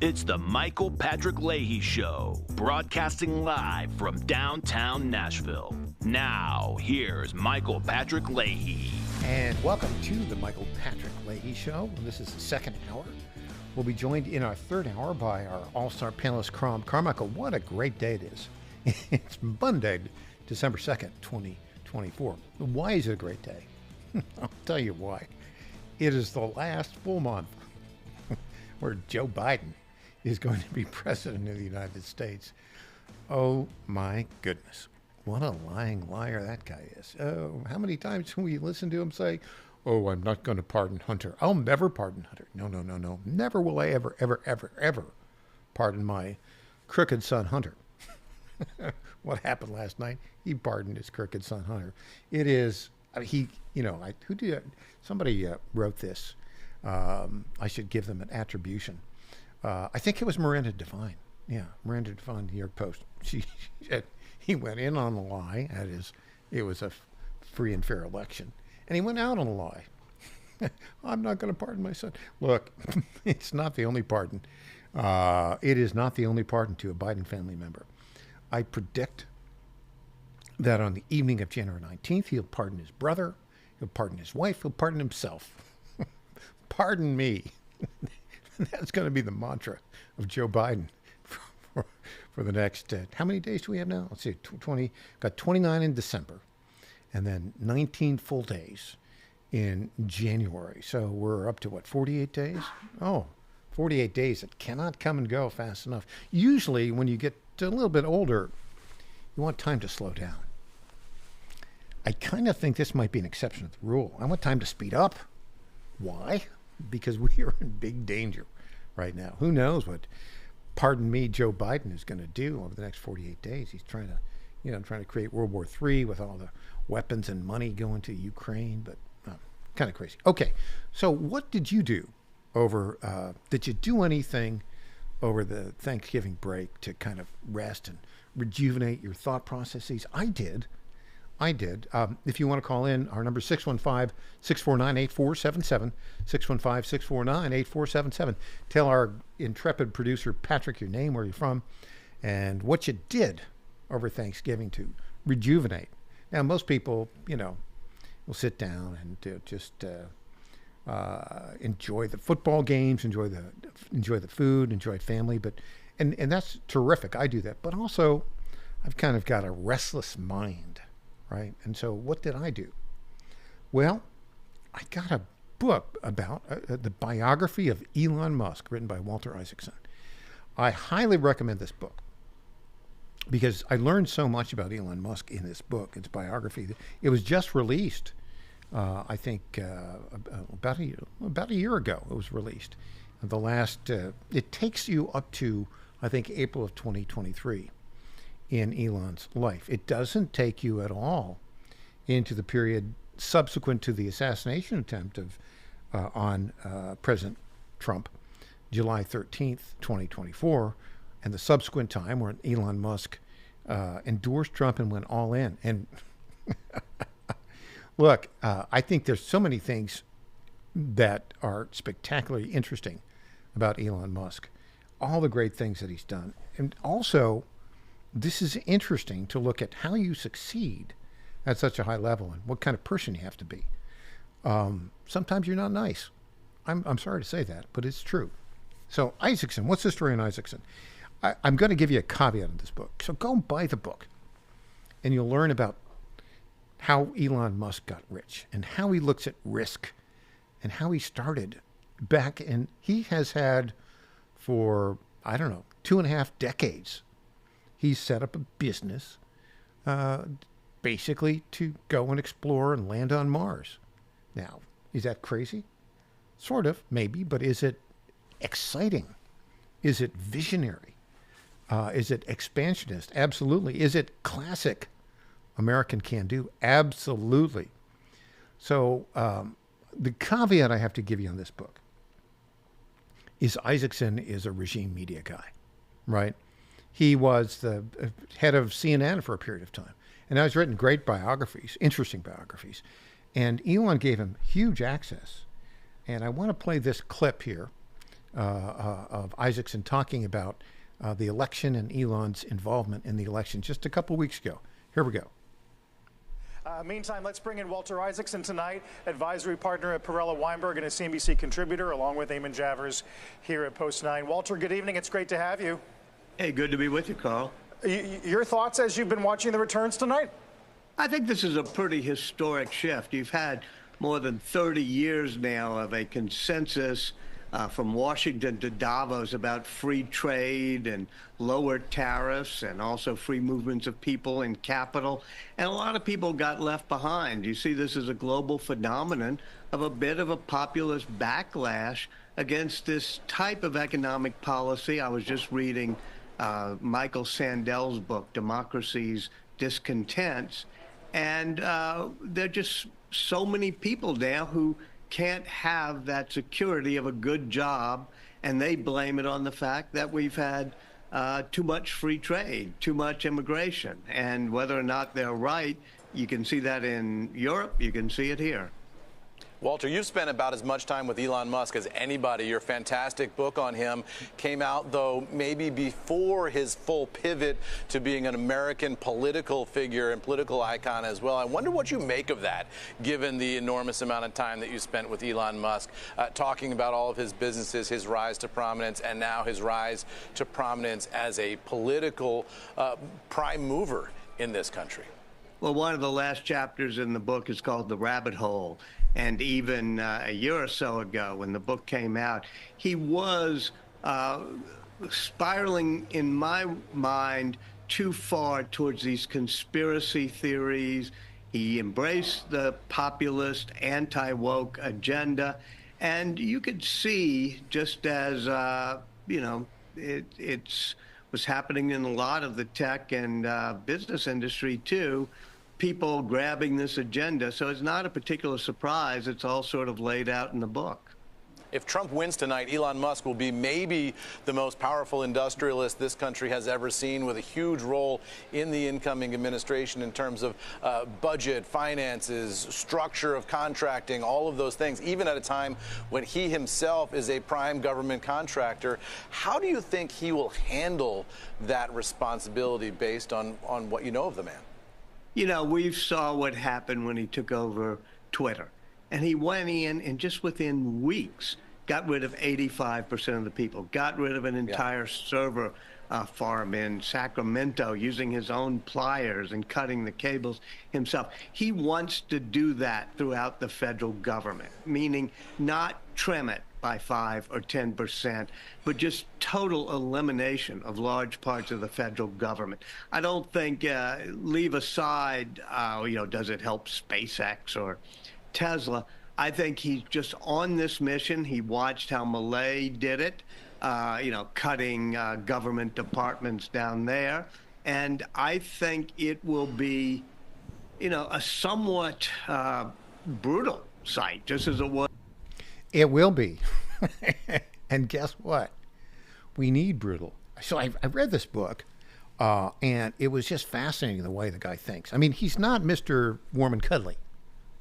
It's the Michael Patrick Leahy Show, broadcasting live from downtown Nashville. Now, here's Michael Patrick Leahy. And welcome to the Michael Patrick Leahy Show. This is the second hour. We'll be joined in our third hour by our all-star panelist, Carmichael. What a great day it is. It's Monday, December 2nd, 2024. Why is it a great day? I'll tell you why. It is the last full month where Joe Biden is going to be president of the United States. Oh my goodness. What a lying liar that guy is. Oh, how many times can we listen to him say, oh, I'm not going to pardon Hunter. I'll never pardon Hunter. No. Never will I ever pardon my crooked son Hunter. What happened last night? He pardoned his crooked son Hunter. It is, somebody wrote this. I should give them an attribution. I think it was Miranda Devine. Yeah, Miranda Devine, New York Post. She said he went in on a lie. That is, it was a free and fair election. And he went out on a lie. I'm not going to pardon my son. Look, it's not the only pardon. It is not the only pardon to a Biden family member. I predict that on the evening of January 19th, he'll pardon his brother, he'll pardon his wife, he'll pardon himself. Pardon me. That's going to be the mantra of Joe Biden for the next, how many days do we have now? Let's see, 20, got 29 in December, and then 19 full days in January. So we're up to, 48 days? Oh, 48 days that cannot come and go fast enough. Usually when you get a little bit older, you want time to slow down. I kind of think this might be an exception to the rule. I want time to speed up. Why? Because we are in big danger right now. Who knows what, pardon me, Joe Biden is going to do over the next 48 days. He's trying to create World War III with all the weapons and money going to Ukraine, but kind of crazy. Okay, so what did you do did you do anything over the Thanksgiving break to kind of rest and rejuvenate your thought processes? I did. If you want to call in, our number is 615-649-8477, 615-649-8477. Tell our intrepid producer, Patrick, your name, where you're from, and what you did over Thanksgiving to rejuvenate. Now, most people, will sit down and just enjoy the football games, enjoy the food, enjoy family, and that's terrific. I do that. But also, I've kind of got a restless mind. Right. And so what did I do? Well, I got a book about the biography of Elon Musk written by Walter Isaacson. I highly recommend this book because I learned so much about Elon Musk in this book, its biography. It was just released, I think, about a year ago. It was released. It takes you up to, I think, April of 2023. In Elon's life. It doesn't take you at all into the period subsequent to the assassination attempt on President Trump, July 13th, 2024, and the subsequent time when Elon Musk endorsed Trump and went all in. And look, I think there's so many things that are spectacularly interesting about Elon Musk, all the great things that he's done. And also, this is interesting to look at how you succeed at such a high level and what kind of person you have to be. Sometimes you're not nice. I'm sorry to say that, but it's true. So Isaacson, what's the story on Isaacson? I'm going to give you a caveat in this book. So go and buy the book and you'll learn about how Elon Musk got rich and how he looks at risk and how he started back. And he has had for, 2.5 decades, he's set up a business basically to go and explore and land on Mars. Now, is that crazy? Sort of, maybe, but is it exciting? Is it visionary? Is it expansionist? Absolutely. Is it classic American can-do? Absolutely. So the caveat I have to give you on this book is Isaacson is a regime media guy, right? He was the head of CNN for a period of time. And now he's written great biographies, interesting biographies. And Elon gave him huge access. And I want to play this clip here of Isaacson talking about the election and Elon's involvement in the election just a couple weeks ago. Here we go. Meantime, let's bring in Walter Isaacson tonight, advisory partner at Perella Weinberg and a CNBC contributor, along with Eamon Javers here at Post 9. Walter, good evening. It's great to have you. Hey, good to be with you, Carl. Your thoughts as you've been watching the returns tonight? I think this is a pretty historic shift. You've had more than 30 years now of a consensus from Washington to Davos about free trade and lower tariffs and also free movements of people and capital. And a lot of people got left behind. You see this as a global phenomenon of a bit of a populist backlash against this type of economic policy. I was just reading Michael Sandel's book, Democracy's Discontents, and there are just so many people now who can't have that security of a good job, and they blame it on the fact that we've had too much free trade, too much immigration. And whether or not they're right, you can see that in Europe, you can see it here. Walter, you've spent about as much time with Elon Musk as anybody. Your fantastic book on him came out, though, maybe before his full pivot to being an American political figure and political icon as well. I wonder what you make of that, given the enormous amount of time that you spent with Elon Musk, talking about all of his businesses, his rise to prominence, and now his rise to prominence as a political prime mover in this country. Well, one of the last chapters in the book is called The Rabbit Hole. And even a year or so ago, when the book came out, he was spiraling, in my mind, too far towards these conspiracy theories. He embraced the populist, anti-woke agenda. And you could see, just as, it was happening in a lot of the tech and business industry, too, people grabbing this agenda. So it's not a particular surprise. It's all sort of laid out in the book. If Trump wins tonight, Elon Musk will be maybe the most powerful industrialist this country has ever seen, with a huge role in the incoming administration in terms of budget, finances, structure of contracting, all of those things, even at a time when he himself is a prime government contractor. How do you think he will handle that responsibility based on what you know of the man? You know, we saw what happened when he took over Twitter. And he went in and just within weeks got rid of 85% of the people, got rid of an entire server farm in Sacramento using his own pliers and cutting the cables himself. He wants to do that throughout the federal government, meaning not trim it by 5 or 10%, but just total elimination of large parts of the federal government. I don't think, leave aside, does it help SpaceX or Tesla? I think he's just on this mission. He watched how Malay did it, cutting government departments down there. And I think it will be, a somewhat brutal sight, just as it was. It will be. And guess what? We need brutal. So I read this book, and it was just fascinating the way the guy thinks. I mean, he's not Mr. Warm and Cuddly,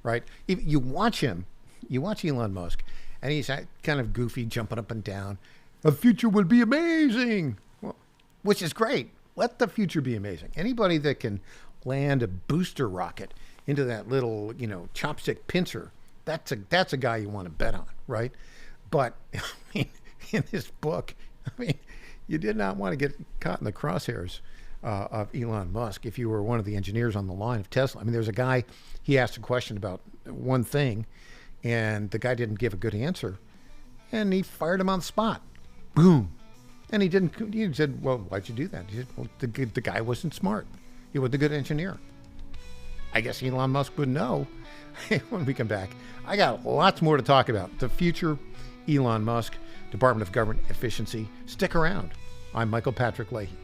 right? If you watch him, you watch Elon Musk, and he's kind of goofy, jumping up and down. The future will be amazing, well, which is great. Let the future be amazing. Anybody that can land a booster rocket into that little, chopstick pincer, that's a guy you want to bet on, right? But I mean, in this book, you did not want to get caught in the crosshairs of Elon Musk if you were one of the engineers on the line of Tesla. I mean, there's a guy, he asked a question about one thing, and the guy didn't give a good answer, and he fired him on the spot. Boom. And he said, well, why'd you do that? He said, well, the guy wasn't smart. He wasn't a good engineer. I guess Elon Musk would know. When we come back, I got lots more to talk about. The future, Elon Musk, Department of Government Efficiency. Stick around. I'm Michael Patrick Leahy.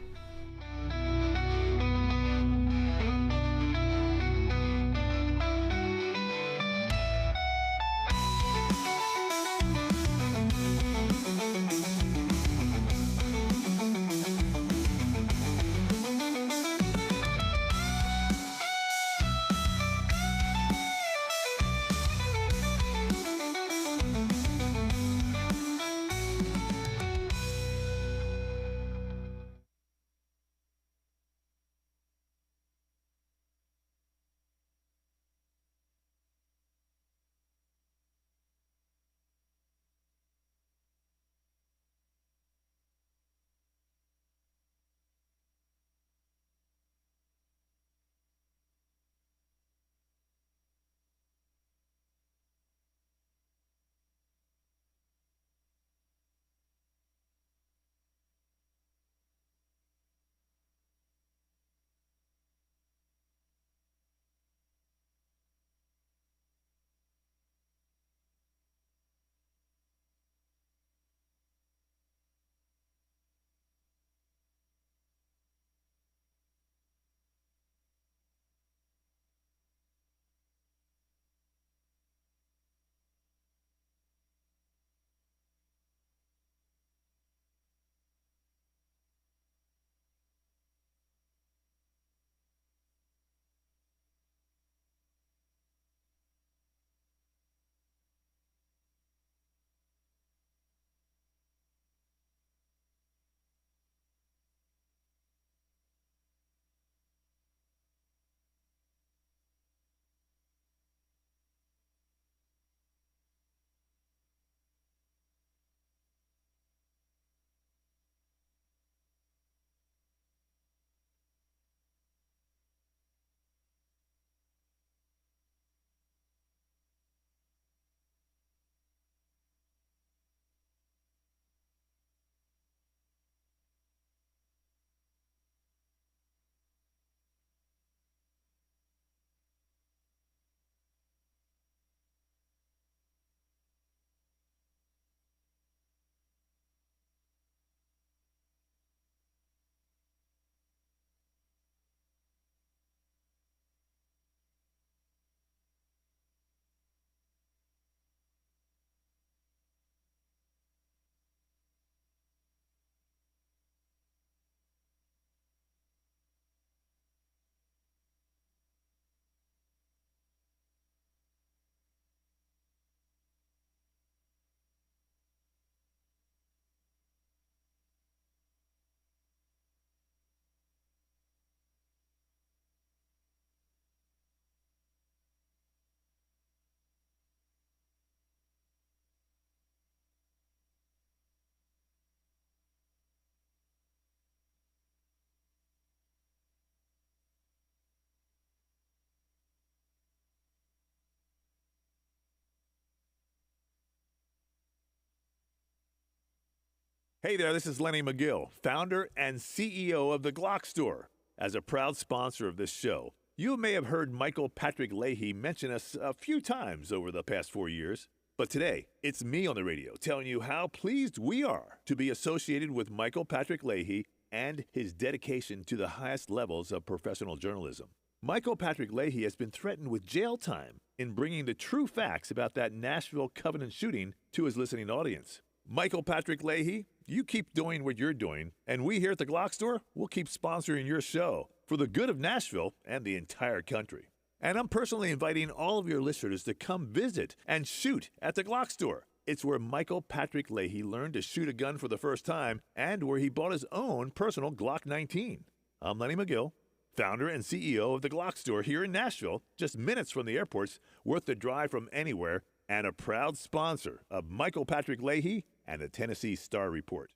Hey there, this is Lenny McGill, founder and CEO of The Glock Store. As a proud sponsor of this show, you may have heard Michael Patrick Leahy mention us a few times over the past 4 years. But today, it's me on the radio telling you how pleased we are to be associated with Michael Patrick Leahy and his dedication to the highest levels of professional journalism. Michael Patrick Leahy has been threatened with jail time in bringing the true facts about that Nashville Covenant shooting to his listening audience. Michael Patrick Leahy, you keep doing what you're doing, and we here at the Glock Store will keep sponsoring your show for the good of Nashville and the entire country. And I'm personally inviting all of your listeners to come visit and shoot at the Glock Store. It's where Michael Patrick Leahy learned to shoot a gun for the first time and where he bought his own personal Glock 19. I'm Lenny McGill, founder and CEO of the Glock Store here in Nashville, just minutes from the airports, worth the drive from anywhere, and a proud sponsor of Michael Patrick Leahy and the Tennessee Star Report.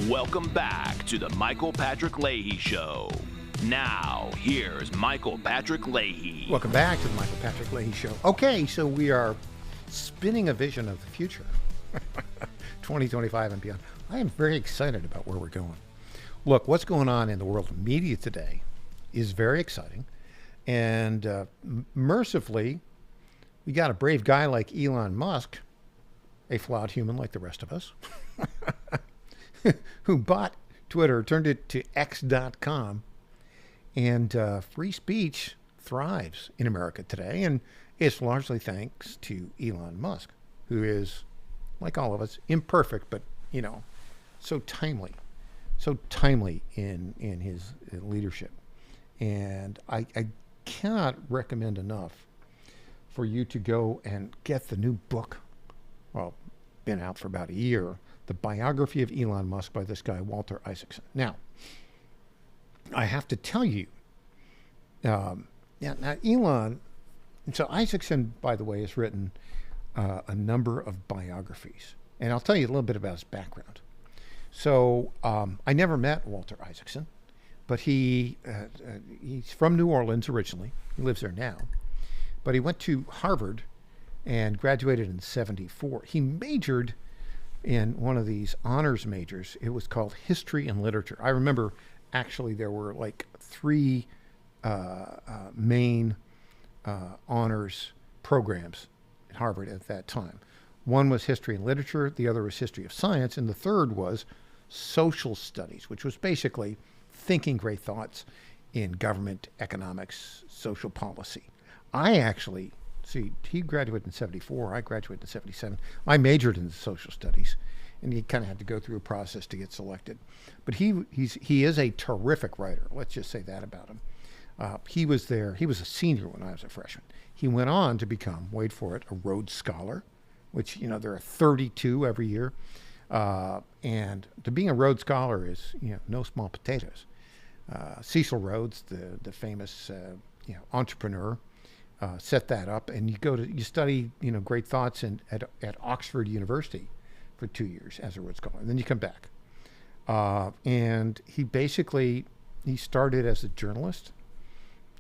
Welcome back to the Michael Patrick Leahy Show. Now, here's Michael Patrick Leahy. Welcome back to the Michael Patrick Leahy Show. Okay, so we are spinning a vision of the future, 2025 and beyond. I am very excited about where we're going. Look, what's going on in the world of media today is very exciting. And mercifully, we got a brave guy like Elon Musk, a flawed human like the rest of us, who bought Twitter, turned it to X.com, and free speech thrives in America today. And it's largely thanks to Elon Musk, who is, like all of us, imperfect, but, you know, so timely in his leadership. And I cannot recommend enough for you to go and get the new book, well, been out for about a year, The Biography of Elon Musk by this guy, Walter Isaacson. Now, I have to tell you, now Elon, and so Isaacson, by the way, has written a number of biographies. And I'll tell you a little bit about his background. So I never met Walter Isaacson, but he's from New Orleans originally. He lives there now. But he went to Harvard and graduated in 1974. He majored in one of these honors majors. It was called History and Literature. I remember actually there were like three main honors programs at Harvard at that time. One was History and Literature, the other was History of Science, and the third was Social Studies, which was basically thinking great thoughts in government, economics, social policy. I actually, he graduated in 1974, I graduated in 1977. I majored in social studies, and you kind of had to go through a process to get selected. But he is a terrific writer, let's just say that about him. He was a senior when I was a freshman. He went on to become, wait for it, a Rhodes Scholar, which, you know, there are 32 every year. And to being a Rhodes Scholar is, you know, no small potatoes. Cecil Rhodes, the famous, entrepreneur, set that up, and you study, you know, great thoughts at Oxford University for 2 years as a Rhodes Scholar, and then you come back. And he started as a journalist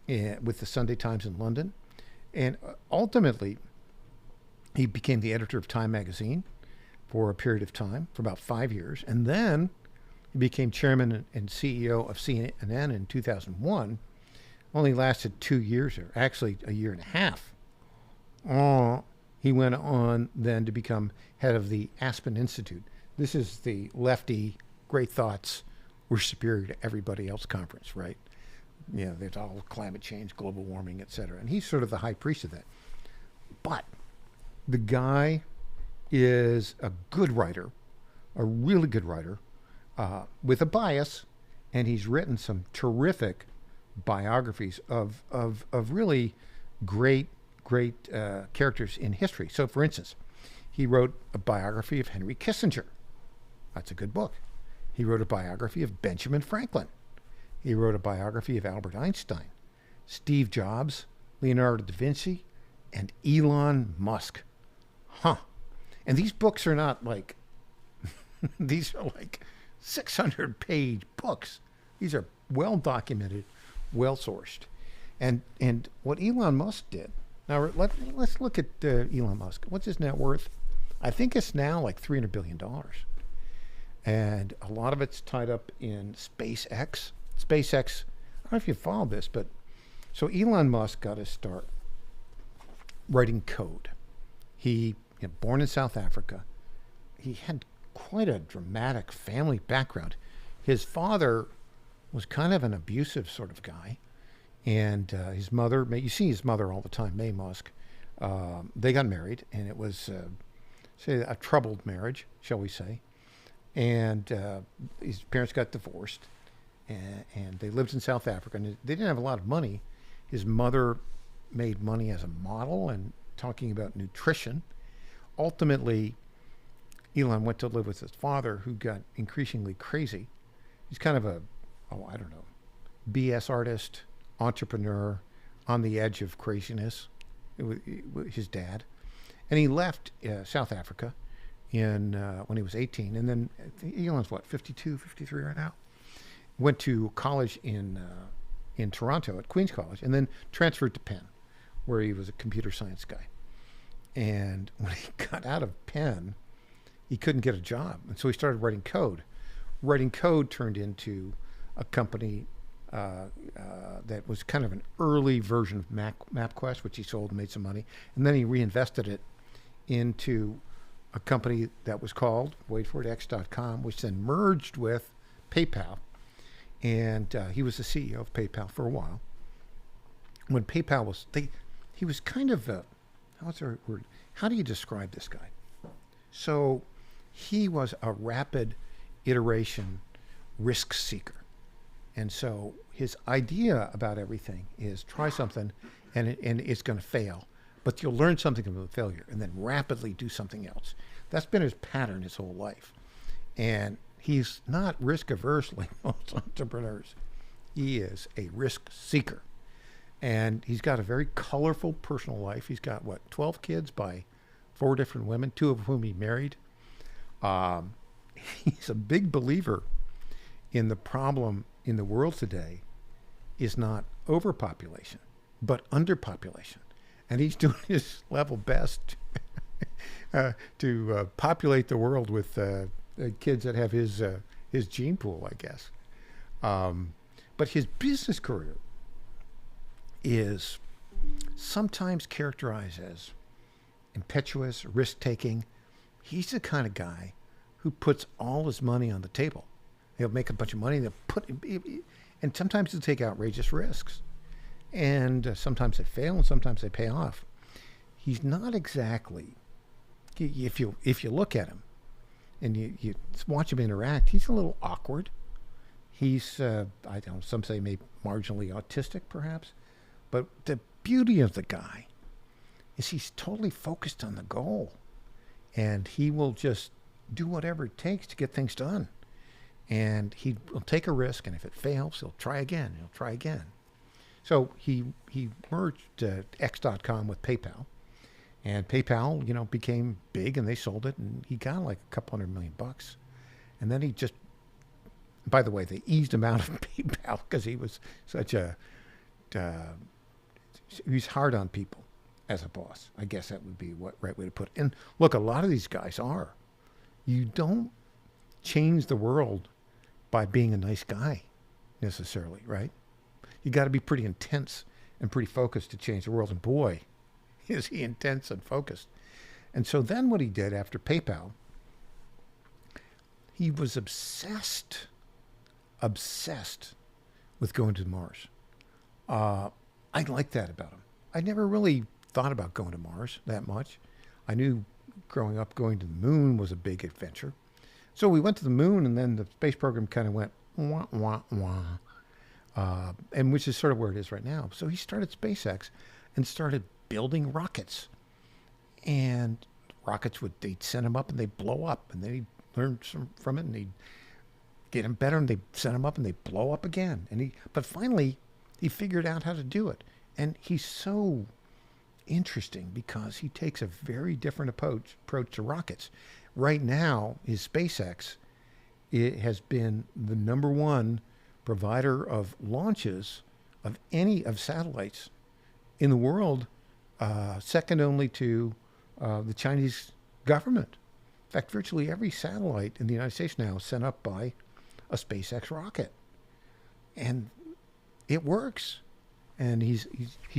with the Sunday Times in London, and ultimately he became the editor of Time magazine for a period of time, for about 5 years, and then he became chairman and CEO of CNN in 2001. Only lasted 2 years, or actually a year and a half. He went on then to become head of the Aspen Institute. This is the lefty, great thoughts, we're superior to everybody else conference, right? You know, there's all climate change, global warming, et cetera. And he's sort of the high priest of that. But the guy is a good writer, a really good writer, with a bias, and he's written some terrific biographies of really great characters in history. So, for instance, he wrote a biography of Henry Kissinger. That's a good book. He wrote a biography of Benjamin Franklin. He wrote a biography of Albert Einstein, Steve Jobs, Leonardo da Vinci, and Elon Musk. And these books are not like, these are like 600-page books. These are well-documented, well-sourced. And what Elon Musk did, Now let's look at Elon Musk. What's his net worth? I think it's now like $300 billion. And a lot of it's tied up in SpaceX. SpaceX, I don't know if you follow this, but so Elon Musk got his start writing code. He, born in South Africa, he had quite a dramatic family background. His father was kind of an abusive sort of guy. And his mother, you see his mother all the time, Mae Musk, they got married, and it was, say, a troubled marriage, shall we say. And his parents got divorced, and they lived in South Africa, and they didn't have a lot of money. His mother made money as a model and talking about nutrition. Ultimately, Elon went to live with his father, who got increasingly crazy. He's kind of a, BS artist, entrepreneur, on the edge of craziness, his dad. And he left South Africa when he was 18. And then Elon's 52, 53 right now. Went to college in Toronto at Queen's College, and then transferred to Penn, where he was a computer science guy. And when he got out of Penn, he couldn't get a job. And so he started writing code. Writing code turned into a company that was kind of an early version of MapQuest, which he sold and made some money. And then he reinvested it into a company that was called, wait for it, X.com, which then merged with PayPal. And he was the CEO of PayPal for a while. When PayPal was, he was kind of a, what's the word? How do you describe this guy? So he was a rapid iteration risk seeker. And so his idea about everything is try something and it's going to fail, but you'll learn something from the failure and then rapidly do something else. That's been his pattern his whole life. And he's not risk averse like most entrepreneurs. He is a risk seeker. And he's got a very colorful personal life. He's got, 12 kids by 4 different women, 2 of whom he married. He's a big believer in the problem in the world today is not overpopulation, but underpopulation. And he's doing his level best to populate the world with kids that have his gene pool, I guess. But his business career is sometimes characterized as impetuous, risk-taking. He's the kind of guy who puts all his money on the table. He'll make a bunch of money, and sometimes he'll take outrageous risks. And sometimes they fail, and sometimes they pay off. He's not exactly, if you look at him and you watch him interact, he's a little awkward. He's, some say maybe marginally autistic, perhaps. But the beauty of the guy is he's totally focused on the goal. And he will just do whatever it takes to get things done. And he will take a risk, and if it fails, he'll try again. He'll try again. So he merged X.com with PayPal. And PayPal, became big, and they sold it, and he got like $200 million. And then he just, by the way, they eased him out of PayPal because he was such a, he's hard on people as a boss. I guess that would be what right way to put it. And look, a lot of these guys are. You don't change the world by being a nice guy necessarily, right? You got to be pretty intense and pretty focused to change the world. And boy, is he intense and focused. And so then what he did after PayPal, he was obsessed with going to Mars. I like that about him. I never really thought about going to Mars that much. I knew growing up going to the moon was a big adventure. So we went to the moon, and then the space program kind of went wah, wah, wah, and which is sort of where it is right now. So he started SpaceX and started building rockets. And rockets they'd send them up and they'd blow up, and then he'd learn from it, and he'd get them better, and they'd send them up and they'd blow up again. But finally, he figured out how to do it. And he's so interesting because he takes a very different approach to rockets. Right now, his SpaceX, it has been the #1 provider of launches of any of satellites in the world second only to the Chinese government. In fact, virtually every satellite in the United States now is sent up by a SpaceX rocket, and it works. And he's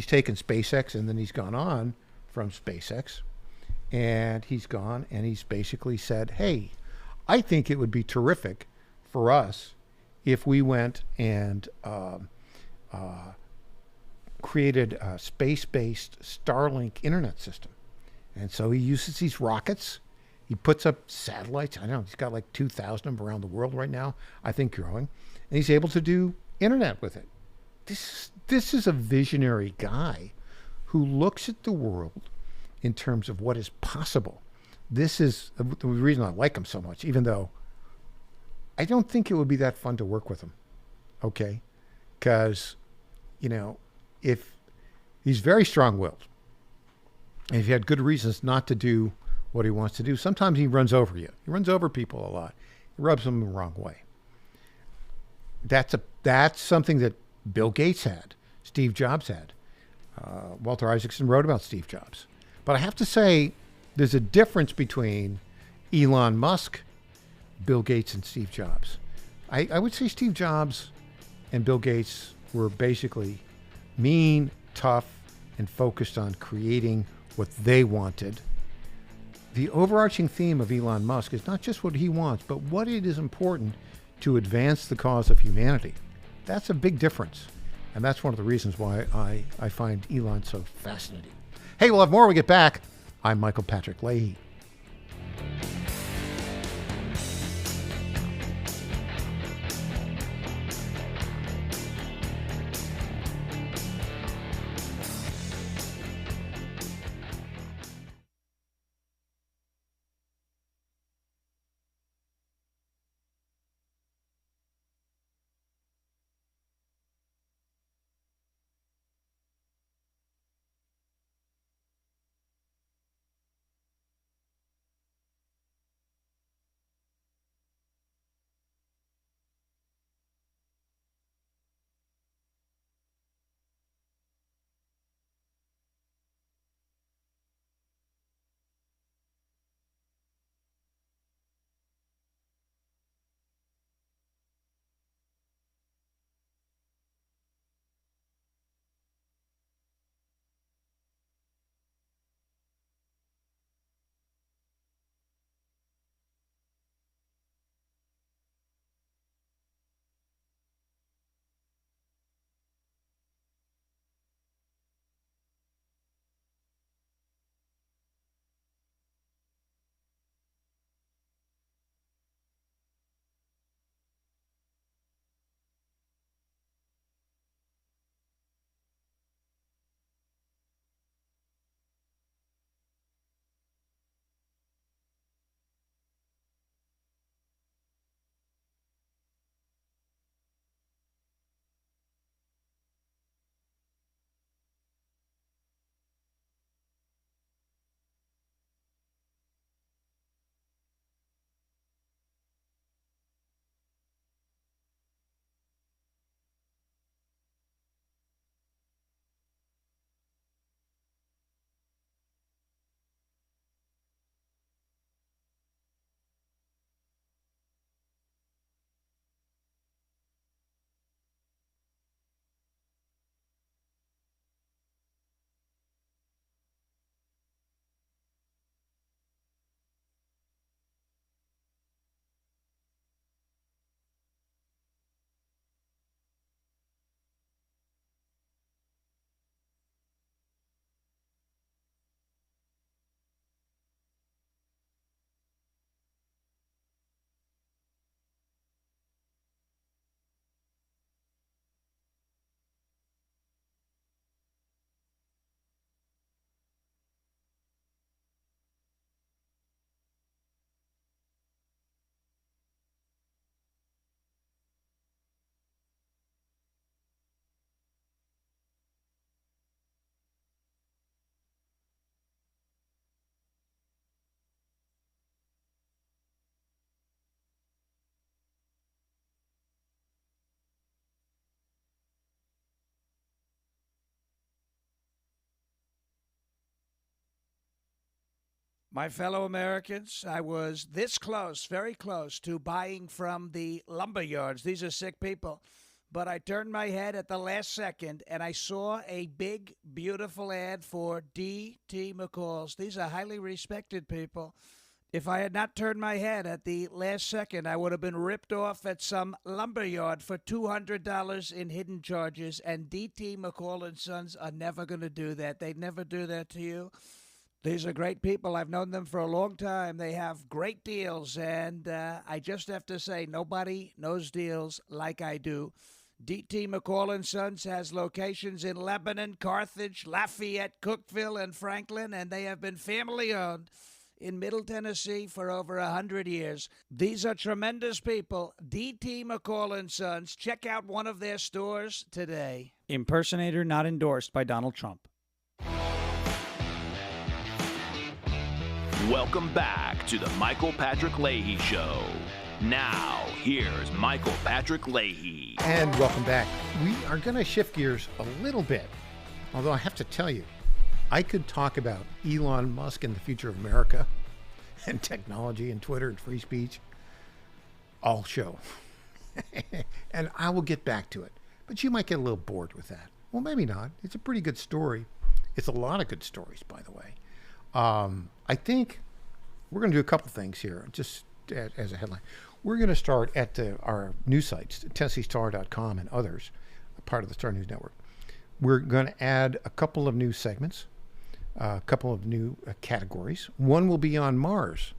taken SpaceX, and then he's gone on from SpaceX, and he's gone and he's basically said, "Hey, I think it would be terrific for us if we went and created a space-based Starlink internet system." And so he uses these rockets. He puts up satellites. I don't know, he's got like 2,000 of them around the world right now, I think growing. And he's able to do internet with it. This is a visionary guy who looks at the world in terms of what is possible. This is the reason I like him so much, even though I don't think it would be that fun to work with him. Okay? Because, if he's very strong-willed, and if he had good reasons not to do what he wants to do, sometimes he runs over you. He runs over people a lot. He rubs them the wrong way. That's something that Bill Gates had, Steve Jobs had. Walter Isaacson wrote about Steve Jobs. But I have to say, there's a difference between Elon Musk, Bill Gates, and Steve Jobs. I would say Steve Jobs and Bill Gates were basically mean, tough, and focused on creating what they wanted. The overarching theme of Elon Musk is not just what he wants, but what it is important to advance the cause of humanity. That's a big difference. And that's one of the reasons why I find Elon so fascinating. Hey, we'll have more when we get back. I'm Michael Patrick Leahy. My fellow Americans, I was this close, very close, to buying from the lumber yards. These are sick people. But I turned my head at the last second, and I saw a big, beautiful ad for D.T. McCall's. These are highly respected people. If I had not turned my head at the last second, I would have been ripped off at some lumber yard for $200 in hidden charges, and D.T. McCall and Sons are never going to do that. They'd never do that to you. These are great people. I've known them for a long time. They have great deals, and I just have to say, nobody knows deals like I do. D.T. McCall & Sons has locations in Lebanon, Carthage, Lafayette, Cookeville, and Franklin, and they have been family-owned in Middle Tennessee for over 100 years. These are tremendous people. D.T. McCall & Sons. Check out one of their stores today. Impersonator not endorsed by Donald Trump. Welcome back to the Michael Patrick Leahy Show. Now, here's Michael Patrick Leahy. And welcome back. We are going to shift gears a little bit, although I have to tell you, I could talk about Elon Musk and the future of America and technology and Twitter and free speech all show. And I will get back to it. But you might get a little bored with that. Well, maybe not. It's a pretty good story. It's a lot of good stories, by the way. I think we're going to do a couple things here, just as a headline. We're going to start at our news sites, TennesseeStar.com and others, part of the Star News Network. We're going to add a couple of new segments, a couple of new categories. One will be on Mars,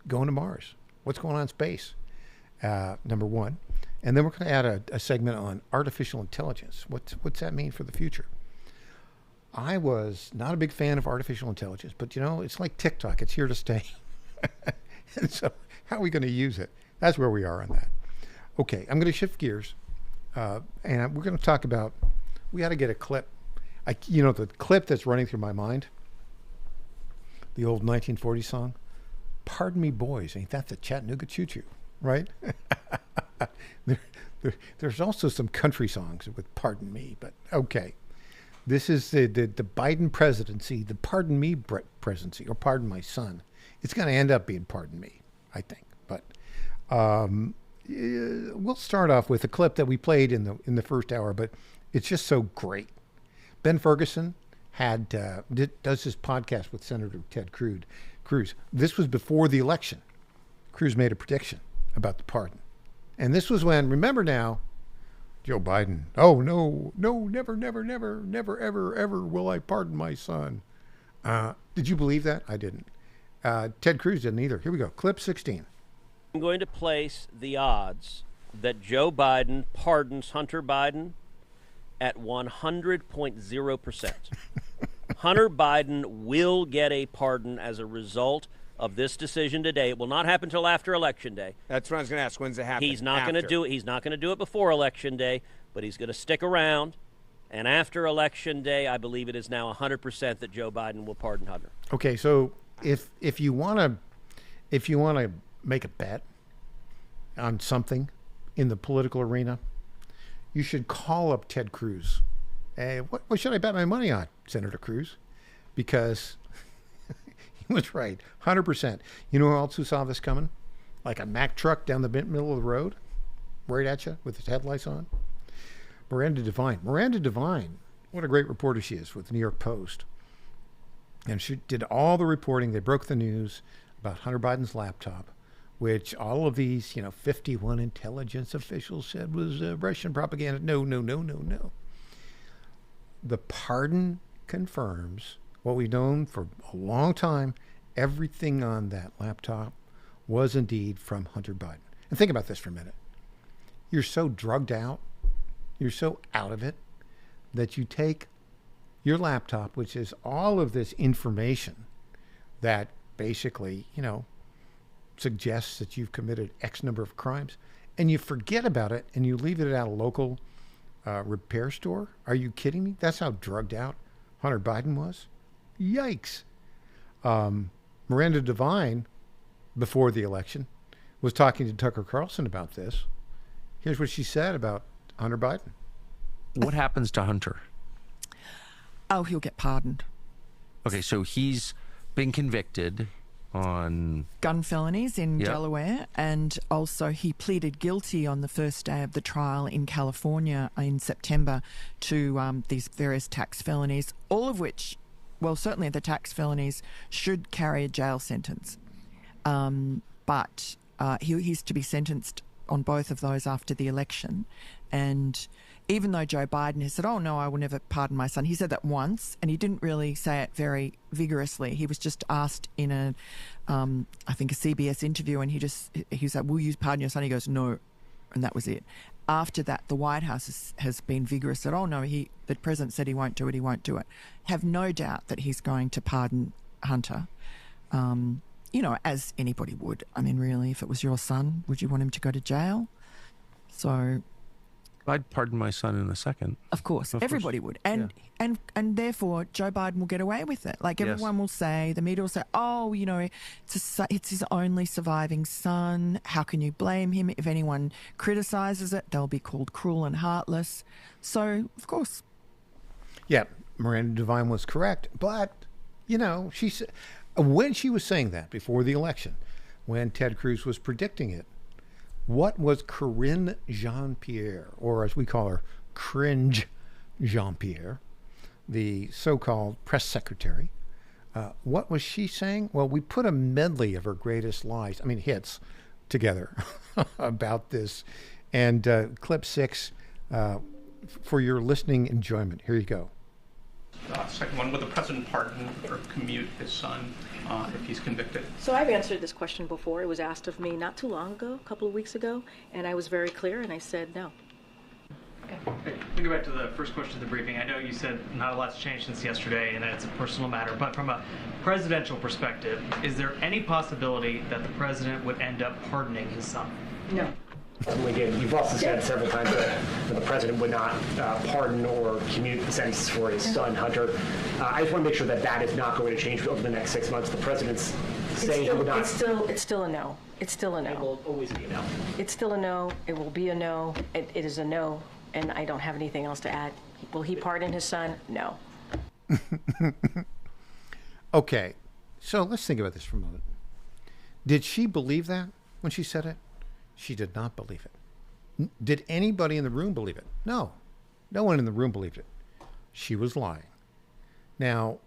going to Mars. What's going on in space, number one. And then we're going to add a segment on artificial intelligence. What's that mean for the future? I was not a big fan of artificial intelligence, but it's like TikTok. It's here to stay. And so how are we going to use it? That's where we are on that. Okay, I'm going to shift gears. And we're going to talk about, we got to get a clip. The clip that's running through my mind, the old 1940 song, Pardon Me Boys, ain't that the Chattanooga Choo-Choo, right? There's also some country songs with Pardon Me, but okay. This is the Biden presidency, the Pardon Me presidency, or Pardon My Son. It's going to end up being Pardon Me, I think. But we'll start off with a clip that we played in the first hour, but it's just so great. Ben Ferguson does his podcast with Senator Ted Cruz. This was before the election. Cruz made a prediction about the pardon. And this was when, remember now, Joe Biden, oh, no, never, ever will I pardon my son. Did you believe that? I didn't. Ted Cruz didn't either. Here we go. Clip 16. I'm going to place the odds that Joe Biden pardons Hunter Biden at 100.0%. Hunter Biden will get a pardon as a result of this decision today. It will not happen until after Election Day. That's what I was going to ask. When's it happen? He's not going to do it. He's not going to do it before Election Day, but he's going to stick around. And after Election Day, I believe it is now 100% that Joe Biden will pardon Hunter. Okay, so if you want to make a bet on something in the political arena, you should call up Ted Cruz. Hey, what should I bet my money on, Senator Cruz? Because he was right, 100%. You know who else who saw this coming? Like a Mack truck down the middle of the road, right at you with its headlights on. Miranda Devine. Miranda Devine, what a great reporter she is with the New York Post. And she did all the reporting. They broke the news about Hunter Biden's laptop, which all of these, 51 intelligence officials said was Russian propaganda. No. The pardon confirms what we've known for a long time. Everything on that laptop was indeed from Hunter Biden. And think about this for a minute. You're so drugged out, you're so out of it, that you take your laptop, which is all of this information that basically, suggests that you've committed X number of crimes, and you forget about it and you leave it at a local repair store? Are you kidding me? That's how drugged out Hunter Biden was? Yikes. Miranda Devine, before the election, was talking to Tucker Carlson about this. Here's what she said about Hunter Biden. What happens to Hunter? Oh, he'll get pardoned. Okay, so he's been convicted. on gun felonies in Yep. Delaware, and also he pleaded guilty on the first day of the trial in California in September to these various tax felonies, all of which, well, certainly the tax felonies should carry a jail sentence. But he's to be sentenced on both of those after the election. And even though Joe Biden has said, "Oh, no, I will never pardon my son," he said that once, and he didn't really say it very vigorously. He was just asked in I think a CBS interview, and he was like, "Will you pardon your son?" He goes, "No," and that was it. After that, the White House has been vigorous, said, "Oh, no, the president said he won't do it, he won't do it." Have no doubt that he's going to pardon Hunter, as anybody would. I mean, really, if it was your son, would you want him to go to jail? So... I'd pardon my son in a second. Of course, everybody would. And therefore, Joe Biden will get away with it. Like, everyone will say, the media will say, "Oh, it's his only surviving son. How can you blame him? If anyone criticizes it, they'll be called cruel and heartless." So, of course. Yeah, Miranda Devine was correct. But, she said, when she was saying that before the election, when Ted Cruz was predicting it, what was Karine Jean-Pierre, or as we call her, Cringe Jean-Pierre, the so-called press secretary, what was she saying? Well, we put a medley of her greatest lies, hits, together about this. And clip 6, for your listening enjoyment. Here you go. Second one, would the president pardon or commute his son if he's convicted? So I've answered this question before. It was asked of me not too long ago, a couple of weeks ago, and I was very clear, and I said no. Okay. We go back to the first question of the briefing. I know you said not a lot's changed since yesterday and that it's a personal matter, but from a presidential perspective, is there any possibility that the president would end up pardoning his son? No. Again, you've also said several times that the president would not pardon or commute the sentences for his son, Hunter. I just want to make sure that that is not going to change over the next 6 months. The president's saying he would not. It's still a no. It's still a no. It will always be a no. It's still a no. It will be a no. It is a no, and I don't have anything else to add. Will he pardon his son? No. Okay, so let's think about this for a moment. Did she believe that when she said it? She did not believe it. Did anybody in the room believe it? No. No one in the room believed it. She was lying. Now,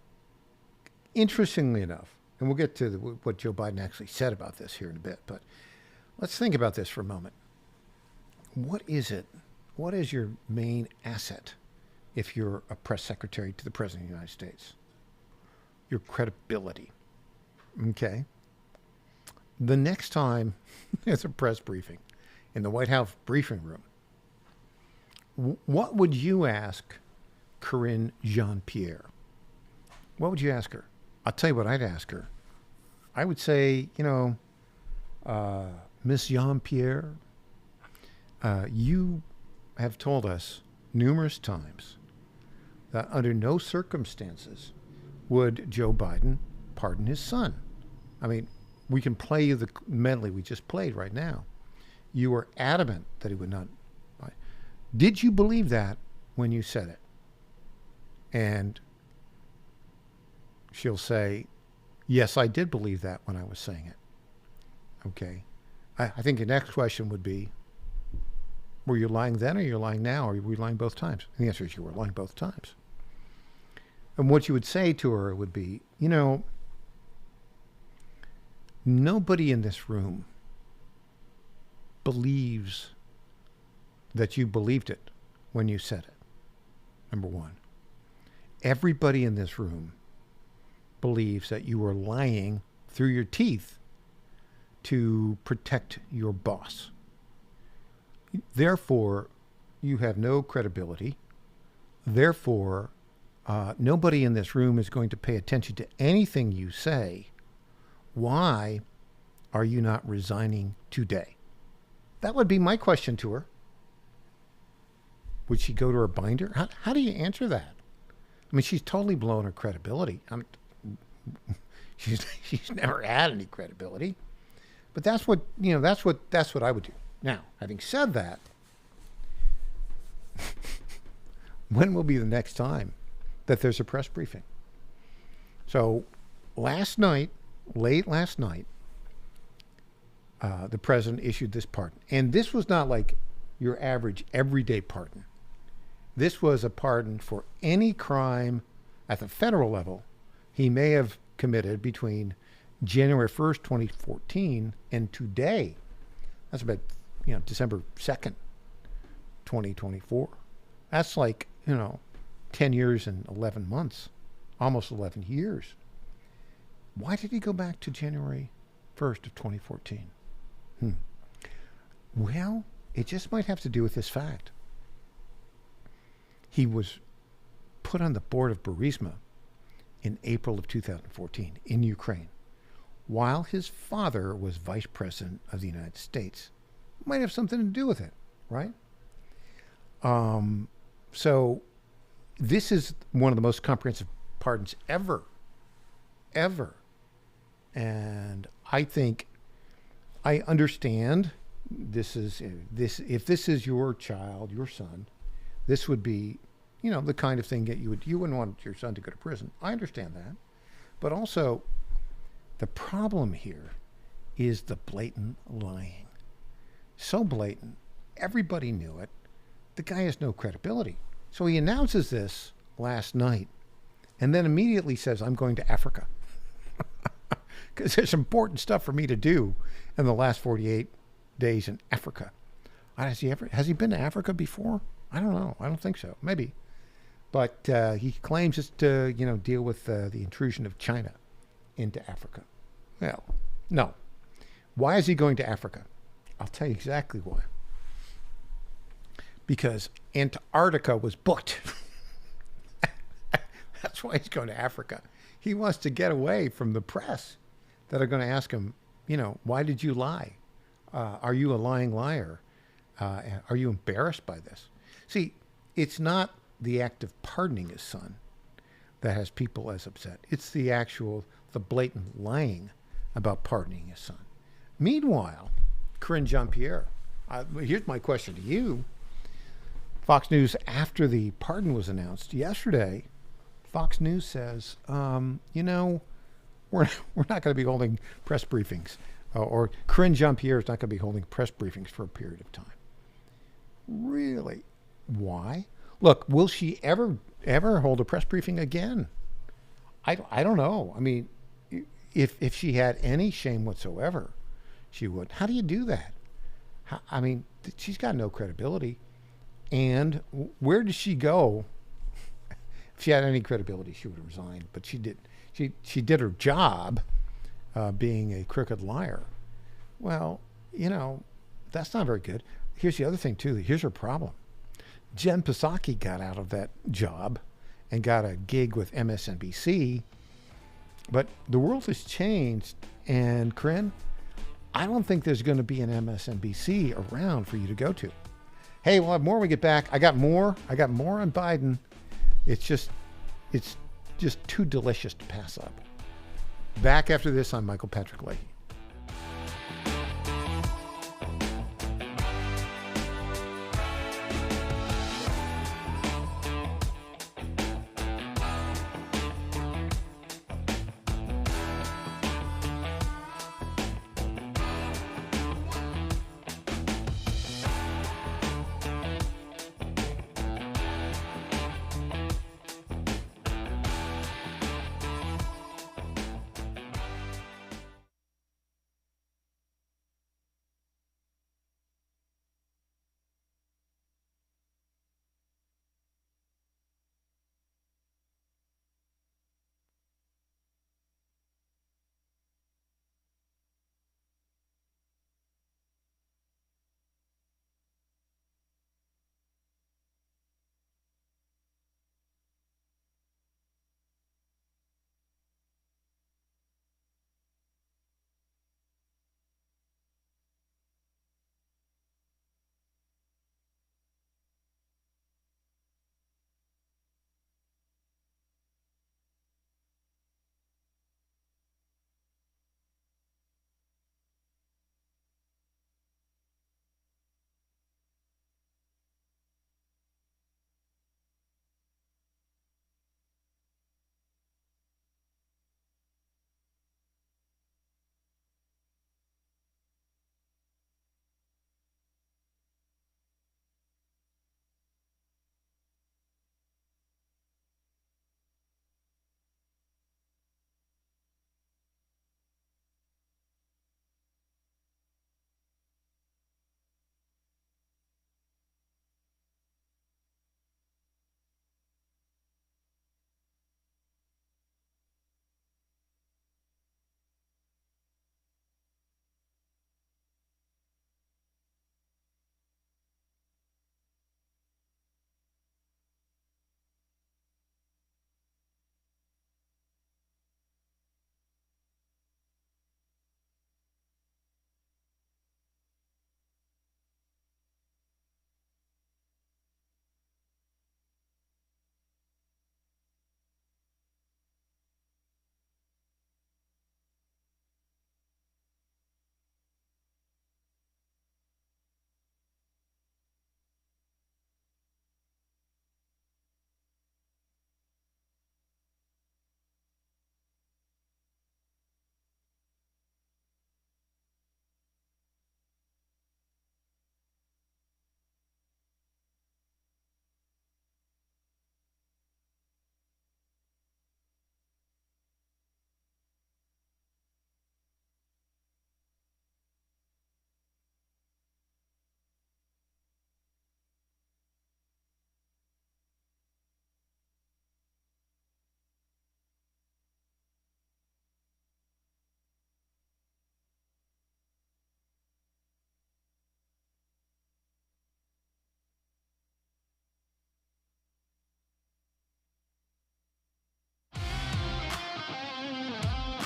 interestingly enough, and we'll get to what Joe Biden actually said about this here in a bit, but let's think about this for a moment. What is it? What is your main asset if you're a press secretary to the President of the United States? Your credibility. Okay? The next time there's a press briefing in the White House briefing room, what would you ask Karine Jean-Pierre? What would you ask her? I'll tell you what I'd ask her. I would say, Miss Jean-Pierre, you have told us numerous times that under no circumstances would Joe Biden pardon his son. We can play you the medley we just played right now. You were adamant that he would not. Did you believe that when you said it? And she'll say, yes, I did believe that when I was saying it. Okay. I think the next question would be, were you lying then or you're lying now, or were you lying both times? And the answer is you were lying both times. And what you would say to her would be, nobody in this room believes that you believed it when you said it, number one. Everybody in this room believes that you were lying through your teeth to protect your boss. Therefore, you have no credibility. Therefore, nobody in this room is going to pay attention to anything you say. Why are you not resigning today? That would be my question to her. Would she go to her binder? How do you answer that? She's totally blown her credibility. She's never had any credibility. But that's what I would do. Now, having said that, when will be the next time that there's a press briefing? So last night, late last night, the president issued this pardon. And this was not like your average everyday pardon. This was a pardon for any crime at the federal level he may have committed between January 1st, 2014 and today. That's about, December 2nd, 2024. That's like, 10 years and 11 months, almost 11 years. Why did he go back to January 1st of 2014? Well, it just might have to do with this fact. He was put on the board of Burisma in April of 2014 in Ukraine, while his father was vice president of the United States. Might have something to do with it, right? So this is one of the most comprehensive pardons ever. And I think I understand if this is your child, your son, this would be, the kind of thing that you wouldn't want your son to go to prison. I understand that. But also, the problem here is the blatant lying. So blatant. Everybody knew it. The guy has no credibility. So he announces this last night and then immediately says, I'm going to Africa. Because there's important stuff for me to do in the last 48 days in Africa. Has he been to Africa before? I don't know. I don't think so. Maybe. But he claims it's to, deal with the intrusion of China into Africa. Well, no. Why is he going to Africa? I'll tell you exactly why. Because Antarctica was booked. That's why he's going to Africa. He wants to get away from the press that are going to ask him, why did you lie? Are you a lying liar? Are you embarrassed by this? See, it's not the act of pardoning his son that has people as upset. It's the blatant lying about pardoning his son. Meanwhile, Karine Jean-Pierre, here's my question to you. Fox News, after the pardon was announced yesterday, Fox News says, we're not going to be holding press briefings, or Karine Jean-Pierre is not going to be holding press briefings for a period of time. Really? Why? Look, will she ever hold a press briefing again? I don't know. I mean, if she had any shame whatsoever, she would. How do you do that? She's got no credibility. And where does she go? If she had any credibility, she would have resigned. But she did. She did her job, being a crooked liar. Well, that's not very good. Here's the other thing too. Here's her problem. Jen Psaki got out of that job and got a gig with MSNBC. But the world has changed, and Karine, I don't think there's going to be an MSNBC around for you to go to. Hey, we'll have more when we get back. I got more on Biden. It's just too delicious to pass up. Back after this, I'm Michael Patrick Leahy.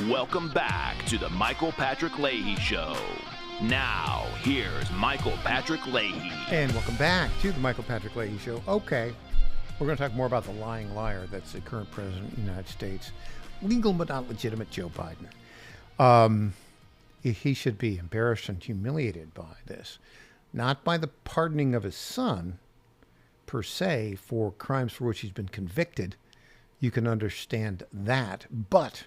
Welcome back to the Michael Patrick Leahy Show. Now, here's Michael Patrick Leahy. And welcome back to the Michael Patrick Leahy Show. Okay, we're going to talk more about the lying liar that's the current president of the United States. Legal but not legitimate Joe Biden. He should be embarrassed and humiliated by this. Not by the pardoning of his son, per se, for crimes for which he's been convicted. You can understand that. But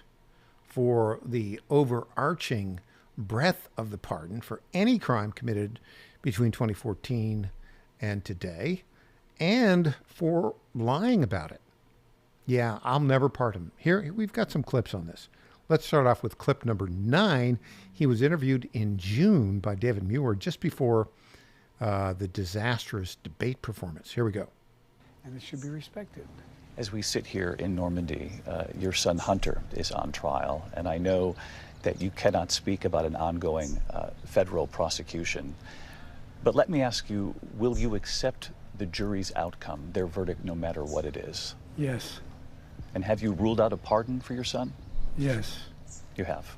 for the overarching breadth of the pardon for any crime committed between 2014 and today, and for lying about it. Yeah, I'll never pardon him. Here, we've got some clips on this. Let's start off with clip number 9. He was interviewed in June by David Muir just before the disastrous debate performance. Here we go. And it should be respected. As we sit here in Normandy, your son Hunter is on trial, and I know that you cannot speak about an ongoing federal prosecution. But let me ask you, will you accept the jury's outcome, their verdict, no matter what it is? Yes. And have you ruled out a pardon for your son? Yes. You have.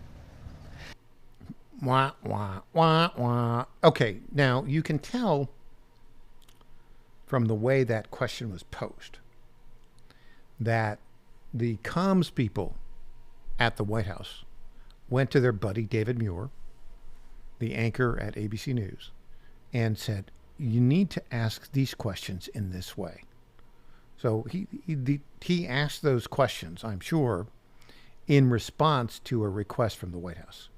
Wah, wah, wah, wah. Okay, now you can tell from the way that question was posed that the comms people at the White House went to their buddy David Muir, the anchor at ABC News, and said, you need to ask these questions in this way. So he asked those questions, I'm sure, in response to a request from the White House.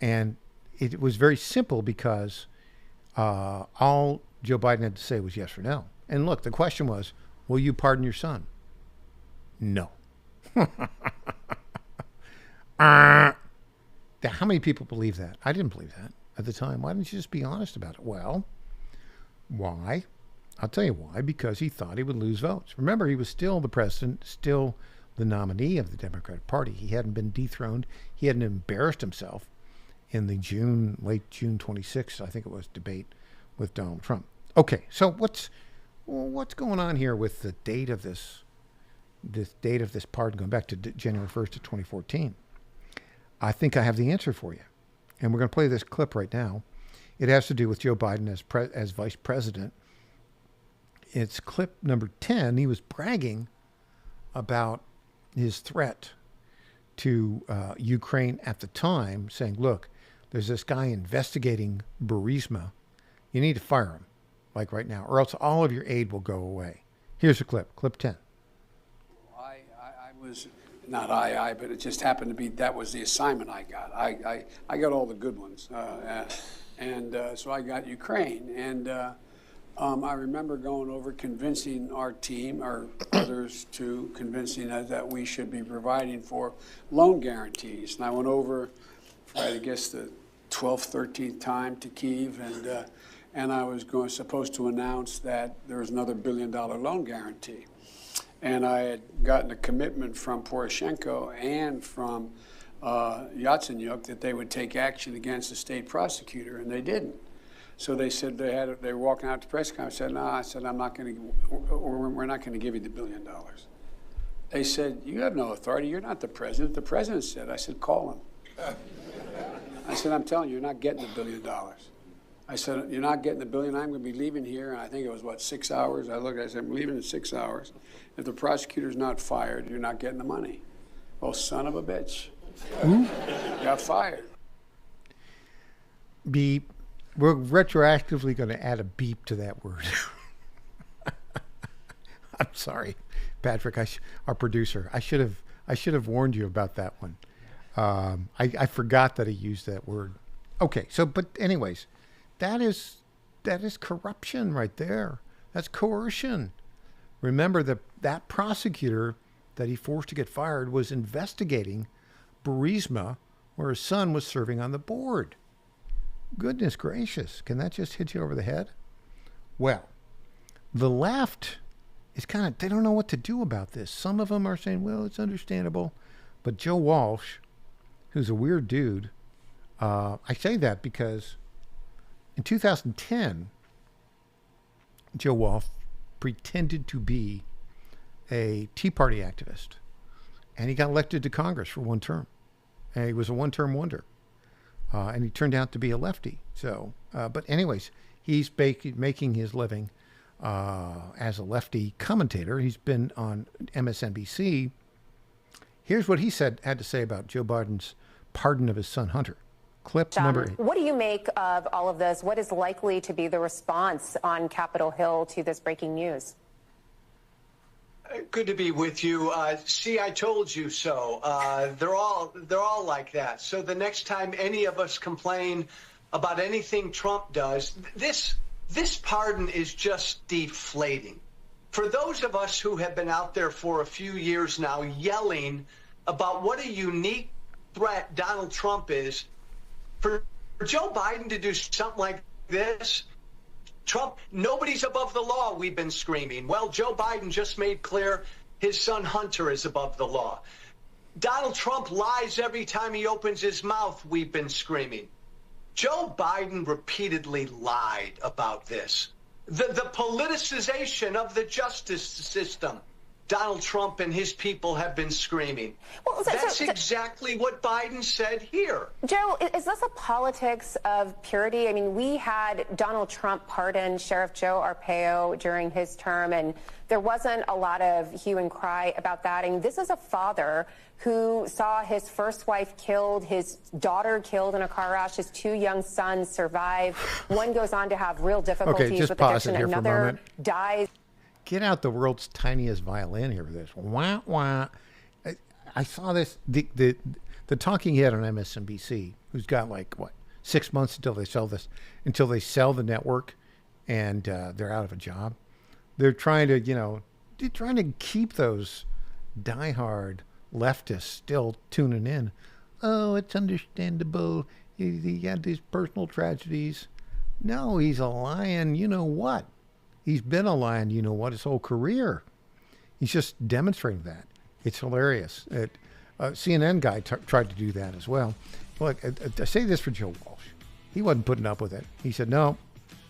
And it was very simple because all Joe Biden had to say was yes or no. And look, the question was, will you pardon your son? No. How many people believe that? I didn't believe that at the time. Why didn't you just be honest about it? Well, why? I'll tell you why. Because he thought he would lose votes. Remember, he was still the president, still the nominee of the Democratic Party. He hadn't been dethroned. He hadn't embarrassed himself in the late June 26th, I think it was, debate with Donald Trump. Okay, so what's going on here with the date of this pardon going back to January 1st of 2014? I think I have the answer for you. And we're going to play this clip right now. It has to do with Joe Biden as vice president. It's clip number 10. He was bragging about his threat to Ukraine at the time, saying, look, there's this guy investigating Burisma. You need to fire him, like right now, or else all of your aid will go away. Here's a clip 10. I was, not but it just happened to be, that was the assignment I got. I got all the good ones. So I got Ukraine. And I remember going over convincing our team, or others too, convincing us that we should be providing for loan guarantees. And I went over for, I guess, the 12th, 13th time to Kyiv, and I was supposed to announce that there was another $1 billion loan guarantee. And I had gotten a commitment from Poroshenko and from Yatsenyuk that they would take action against the state prosecutor, and they didn't. So they said they were walking out to press conference. I said, no, I said, we're not going to give you the $1 billion. They said, you have no authority. You're not the president. The president said. I said, call him. I said, I'm telling you, you're not getting the $1 billion. I said, you're not getting the $1 billion. I'm going to be leaving here. And I think it was, 6 hours? I said, I'm leaving in 6 hours. If the prosecutor's not fired, you're not getting the money. Well, son of a bitch. Got fired. Beep. We're retroactively going to add a beep to that word. I'm sorry, Patrick, our producer. I should have warned you about that one. I forgot that he used that word. Okay, so but anyways, that is corruption right there. That's coercion. Remember that prosecutor that he forced to get fired was investigating Burisma, where his son was serving on the board. Goodness gracious, can that just hit you over the head? Well, the left is they don't know what to do about this. Some of them are saying, well, it's understandable. But Joe Walsh, who's a weird dude, I say that because in 2010, Joe Walsh pretended to be a Tea Party activist, and he got elected to Congress for one term. And he was a one-term wonder. And he turned out to be a lefty. So, but anyways, he's making his living as a lefty commentator. He's been on MSNBC. Here's what he had to say about Joe Biden's pardon of his son Hunter. Clip number 8. What do you make of all of this? What is likely to be the response on Capitol Hill to this breaking news? Good to be with you. See, I told you so. They're all like that. So the next time any of us complain about anything Trump does, this pardon is just deflating. For those of us who have been out there for a few years now yelling about what a unique threat Donald Trump is, for Joe Biden to do something like this, Trump, nobody's above the law, we've been screaming. Well, Joe Biden just made clear his son Hunter is above the law. Donald Trump lies every time he opens his mouth, we've been screaming. Joe Biden repeatedly lied about this. The politicization of the justice system, Donald Trump and his people have been screaming. Well, that's exactly what Biden said here. Joe, is this a politics of purity? I mean, we had Donald Trump pardon Sheriff Joe Arpaio during his term, and there wasn't a lot of hue and cry about that. I mean, this is a father who saw his first wife killed, his daughter killed in a car crash, his 2 young sons survive. One goes on to have real difficulties with addiction. Another dies. Get out the world's tiniest violin here for this. Wah, wah. I saw this, the talking head on MSNBC, who's got 6 months until they sell the network and they're out of a job. They're trying to keep those diehard leftists still tuning in. Oh, it's understandable. He had these personal tragedies. No, he's a lion. You know what? He's been a lion, you know what, his whole career. He's just demonstrating that. It's hilarious. CNN guy tried to do that as well. Look, I say this for Joe Walsh. He wasn't putting up with it. He said, no,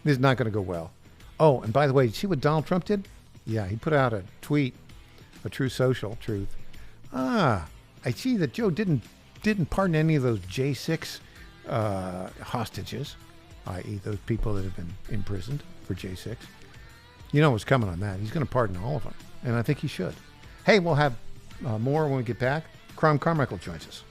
this is not going to go well. Oh, and by the way, see what Donald Trump did? Yeah, he put out a tweet, a true social truth. I see that Joe didn't pardon any of those J6 hostages, i.e. those people that have been imprisoned for J6. You know what's coming on that. He's going to pardon all of them. And I think he should. Hey, we'll have more when we get back. Carmichael joins us.